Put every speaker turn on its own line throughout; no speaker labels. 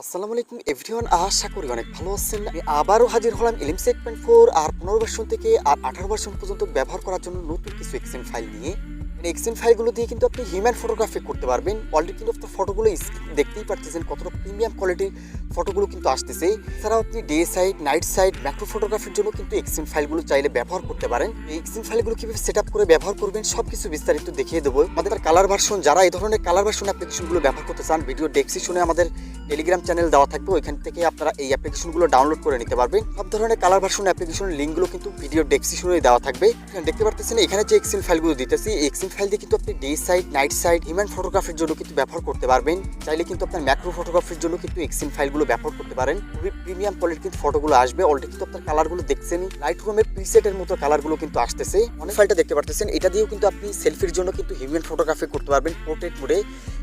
আসসালামু আলাইকুম এভরিওয়ান, আশা করি অনেক ভালো আছেন। আমি আবারও হাজির হলাম এলিম 8.4 আর 15 ভার্সন থেকে আর 18 ভার্সন পর্যন্ত ব্যবহার করার জন্য নতুন কিছু এক্সেন ফাইল নিয়ে। এক্সেন ফাইলগুলো দিয়ে কিন্তু আপনি হিউম্যান ফটোগ্রাফি করতে পারবেন। অলরেডি কিন্তু আপনার ফটোগুলো দেখতেই পারতেছেন কতটা প্রিমিয়াম কোয়ালিটির ফটোগুলো কিন্তু আসতেছে। এছাড়াও আপনি day side, night side, macro ফটোগ্রাফির জন্য কিন্তু এক্সেন ফাইলগুলো চাইলে ব্যবহার করতে পারেন। এই এক্সেন ফাইলগুলো কিভাবে সেট আপ করে ব্যবহার করবেন সবকিছু বিস্তারিত দেখিয়ে দেবো। আমাদের কালার ভার্সন, যারা এই ধরনের কালার ভার্সন অ্যাপ্লিকেশনগুলো ব্যবহার করতে চান, ভিডিও ডেসক্রিপশনে আমাদের টেলিগ্রাম চ্যানেল দেওয়া থাকবে, ওইখান থেকে আপনারা এই অ্যাপ্লিকেশনগুলো ডাউনলোড করে নিতে পারবেন। সব ধরনের কালার ভার্সন অ্যাপ্লিকেশনের লিঙ্কগুলো কিন্তু ভিডিও ডেসক্রিপশনে দেওয়া থাকবে। দেখতে পারতেছেন এখানে যে এক্সেন ফাইলগুলো দিতেছি, এই এক্সেন ফাইল দিয়ে কিন্তু আপনি day side, night side, human ফটোগ্রাফির জন্য কিন্তু ব্যবহার করতে পারবেন। চাইলে কিন্তু আপনার ম্যাক্রো ফটোগ্রাফির জন্য কিন্তু এক্সেন ফাইলগুলো ব্যবহার করতে পারেন। খুবই প্রিমিয়াম কোয়ালিটির কিন্তু ফটোগুলো আসবে। অলরেডি কিন্তু আপনার কালারগুলো দেখছেনই, লাইট রুমের প্রিসেটের মতো কালারগুলো কিন্তু আসতেছে। অনেক ফাইলটা দেখতে পারতেছেন, এটা দিয়েও কিন্তু আপনি সেলফির জন্য কিন্তু হিউম্যান ফটোগ্রাফি করতে পারবেন। পোর্ট্রেট মোডে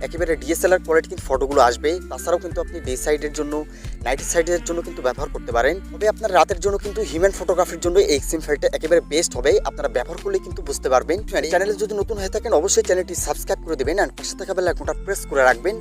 একেবারে ডিএসএলআর কোয়ালিটি কিন্তু ফটোগুলো আসবে। তাছাড়াও কিন্তু আপনি ডে সাইডের জন্য, নাইট সাইডের জন্য কিন্তু ব্যবহার করতে পারেন। তবে আপনার রাতের জন্য কিন্তু হিউম্যান ফটোগ্রাফির জন্য এই এক্সেন ফাইলটা একেবারে বেস্ট হবে। আপনারা ব্যবহার করলে কিন্তু বুঝতে পারবেন। চ্যানেলে যদি নতুন হয়ে থাকেন অবশ্যই চ্যানেলটি সাবস্ক্রাইব করে দেবেন আর পাশে থাকা বেল আইকনটা প্রেস করে রাখবেন।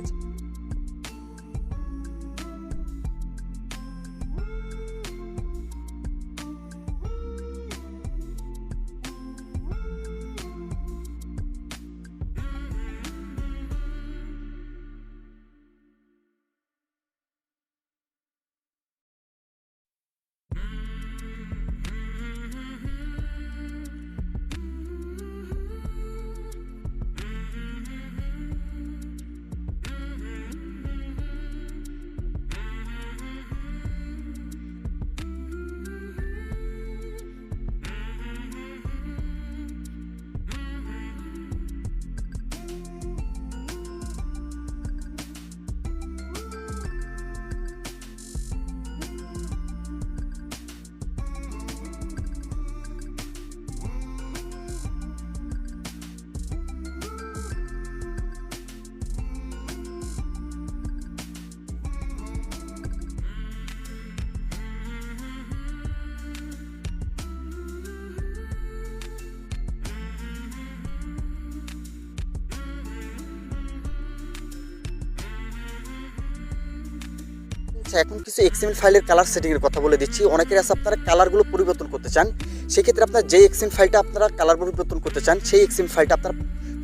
এখন কিছু এক্সএমএল ফাইলের কালার সেটিং এর কথা বলে দিচ্ছি। অনেকের আছে আপনারা কালারগুলো পরিবর্তন করতে চান, সেক্ষেত্রে আপনার যে এক্সএমএল ফাইলটা আপনারা কালার পরিবর্তন করতে চান সেই এক্সএমএল ফাইলটা আপনারা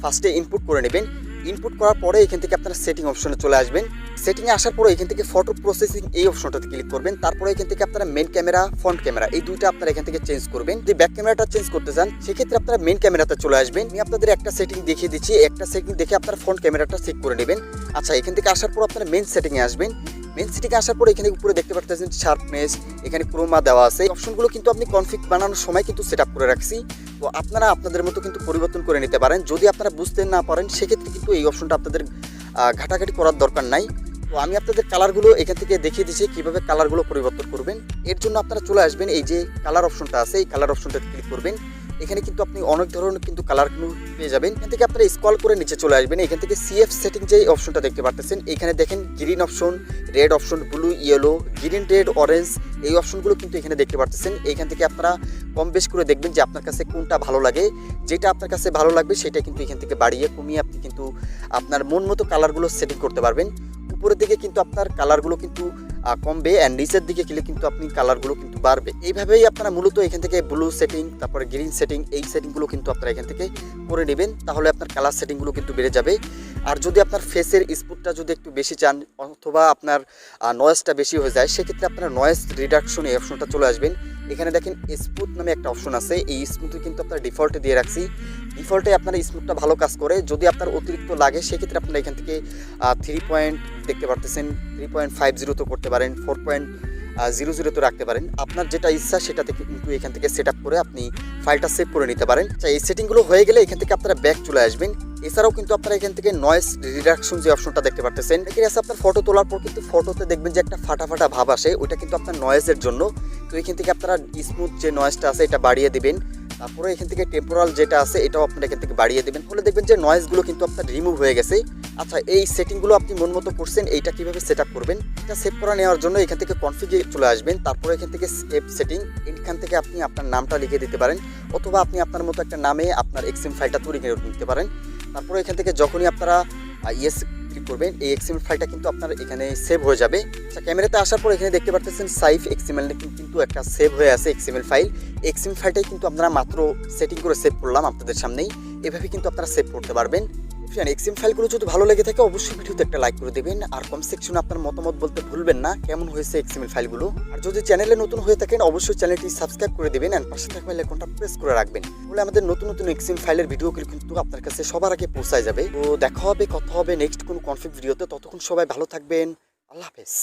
ফার্স্টে ইনপুট করে নেবেন। ইনপুট করার পরে এখান থেকে আপনারা সেটিং অপশনে চলে আসবেন। সেটিংয়ে আসার পরে এখান থেকে ফটো প্রসেসিং এই অপশনটাতে ক্লিক করবেন। তারপরে এখান থেকে আপনারা মেন ক্যামেরা, ফ্রন্ট ক্যামেরা এই দুইটা আপনারা এখান থেকে চেঞ্জ করবেন। যদি ব্যাক ক্যামেরাটা চেঞ্জ করতে চান সেক্ষেত্রে আপনারা মেন ক্যামেরাতে চলে আসবেন। আমি আপনাদের একটা সেটিং দেখিয়ে দিচ্ছি, একটা সেটিং দেখে আপনারা ফ্রন্ট ক্যামেরাটা চেক করে নেবেন। আচ্ছা, এখান থেকে আসার পর আপনারা মেন সেটিংয়ে আসবেন। মেন সেটিংয়ে আসার পরে এখানে উপরে দেখতে পাচ্ছেন শার্পনেস, এখানে ক্রোমা দেওয়া আছে। এই অপশনগুলো কিন্তু আপনি কনফিগ বানানোর সময় কিন্তু সেট আপ করে রাখছি, তো আপনারা আপনাদের মতো কিন্তু পরিবর্তন করে নিতে পারেন। যদি আপনারা বুঝতে না পারেন সেক্ষেত্রে কিন্তু এই অপশনটা আপনাদের ঘাটাঘাটি করার দরকার নাই। তো আমি আপনাদের কালারগুলো এখান থেকে দেখিয়ে দিচ্ছি কীভাবে কালারগুলো পরিবর্তন করবেন। এর জন্য আপনারা চলে আসবেন, এই যে কালার অপশনটা আছে এই কালার অপশনটাতে ক্লিক করবেন। এখানে কিন্তু আপনি অনেক ধরনের কিন্তু কালার পেয়ে যাবেন। এখান থেকে আপনারা স্ক্রল করে নিচে চলে আসবেন। এখান থেকে সিএফ সেটিং যে অপশনটা দেখতে পাচ্ছেন, এখানে দেখেন green option, red option, blue, yellow, green, red, orange এই অপশনগুলো কিন্তু এখানে দেখতে পাচ্ছেন। এইখান থেকে আপনারা কম বেশ করে দেখবেন যে আপনার কাছে কোনটা ভালো লাগে। যেটা আপনার কাছে ভালো লাগবে সেটা কিন্তু এখান থেকে বাড়িয়ে কমিয়ে আপনি কিন্তু আপনার মন মতো কালারগুলো সেটিং করতে পারবেন। উপরের দিকে কিন্তু আপনার কালারগুলো কিন্তু কমবে অ্যান্ড নিচের দিকে গেলে কিন্তু আপনি কালারগুলো কিন্তু বাড়বে। এইভাবেই আপনারা মূলত এখান থেকে ব্লু সেটিং, তারপরে গ্রিন সেটিং এই সেটিংগুলো কিন্তু আপনারা এখান থেকে করে নেবেন, তাহলে আপনার কালার সেটিংগুলো কিন্তু বেড়ে যাবে। আর যদি আপনার ফেসের স্পুটটা যদি একটু বেশি চান অথবা আপনার নয়েজটা বেশি হয়ে যায় সেক্ষেত্রে আপনারা নয়েজ রিডাকশন এই অপশনটা চলে আসবেন। এখানে দেখেন স্মুথ নামে একটা অপশন আছে, এই স্মুথে কিন্তু আপনার ডিফল্টে দিয়ে রাখছি। ডিফল্টে আপনার স্মুথটা ভালো কাজ করে। যদি আপনার অতিরিক্ত লাগে সেক্ষেত্রে আপনারা এখান থেকে 3 পয়েন্ট দেখতে পারতেছেন, 3.50 তো করতে পারেন, 4.00 তো রাখতে পারেন। আপনার যেটা ইচ্ছা সেটাতে কিন্তু এখান থেকে সেট আপ করে আপনি ফাইলটা সেভ করে নিতে পারেন। আচ্ছা, এই সেটিংগুলো হয়ে গেলে এখান থেকে আপনারা ব্যাক চলে আসবেন। এছাড়াও কিন্তু আপনারা এখান থেকে নয়েজ রিডাকশন যে অপশনটা দেখতে পারতেছেন, এখানে আছে আপনার ফটো তোলার পর কিন্তু ফটোতে দেখবেন যে একটা ফাটা ফাটা ভাব আসে, ওইটা কিন্তু আপনার নয়েজের জন্য। তো এখান থেকে আপনারা স্মুথ যে নয়েজটা আছে এটা বাড়িয়ে দিবেন। তারপরে এখান থেকে টেম্পোরাল যেটা আছে এটাও আপনারা এখান থেকে বাড়িয়ে দেবেন, ফলে দেখবেন যে নয়েজগুলো কিন্তু আপনার রিমুভ হয়ে গেছে। আচ্ছা, এই সেটিংগুলো আপনি মন মতো করছেন, এইটা কীভাবে সেট আপ করবেন এটা সেভ করে নেওয়ার জন্য এখান থেকে কনফিগে চলে আসবেন। তারপরে এখান থেকে সেভ সেটিং, এখান থেকে আপনি আপনার নামটা লিখে দিতে পারেন অথবা আপনি আপনার মতো একটা নামে আপনার এক্সএম ফাইলটা তৈরি করে নিতে পারেন। তারপরে এখান থেকে যখনই আপনারা ইয়েস ক্লিক করবেন, এই এক্সএমএল ফাইলটা কিন্তু আপনার এখানে সেভ হয়ে যাবে। আচ্ছা, ক্যামেরাতে আসার পর এখানে দেখতে পাচ্ছেন সাইফ এক্সএমএল কিন্তু একটা সেভ হয়ে আছে এক্সএমএল ফাইল। এক্সএমএল ফাইলটাই কিন্তু আপনারা মাত্র সেটিং করে সেভ করলাম আপনাদের সামনেই। এভাবে কিন্তু আপনারা সেভ করতে পারবেন। ফ্রেন্ড, এক্সএমএল ফাইলগুলো যদি ভালো লেগে থাকে অবশ্যই ভিডিওতে একটা লাইক করে দেবেন, আর কমেন্ট সেকশনে আপনার মতামত বলতে ভুলবেন না কেমন হয়েছে এক্সএমএল ফাইলগুলো। আর যদি চ্যানেলে নতুন হয়ে থাকেন অবশ্যই চ্যানেলটি সাবস্ক্রাইব করে দেবেন এন্ড পাশে থাকা বেল আইকনটা প্রেস করে রাখবেন, তাহলে আমাদের নতুন নতুন এক্সএমএল ফাইলের ভিডিওগুলো কিন্তু আপনার কাছে সবার আগে পৌঁছায় যাবে। তো দেখা হবে, কথা হবে নেক্সট কোনো কনফিগ ভিডিওতে। ততক্ষণ সবাই ভালো থাকবেন। আল্লাহ হাফেজ।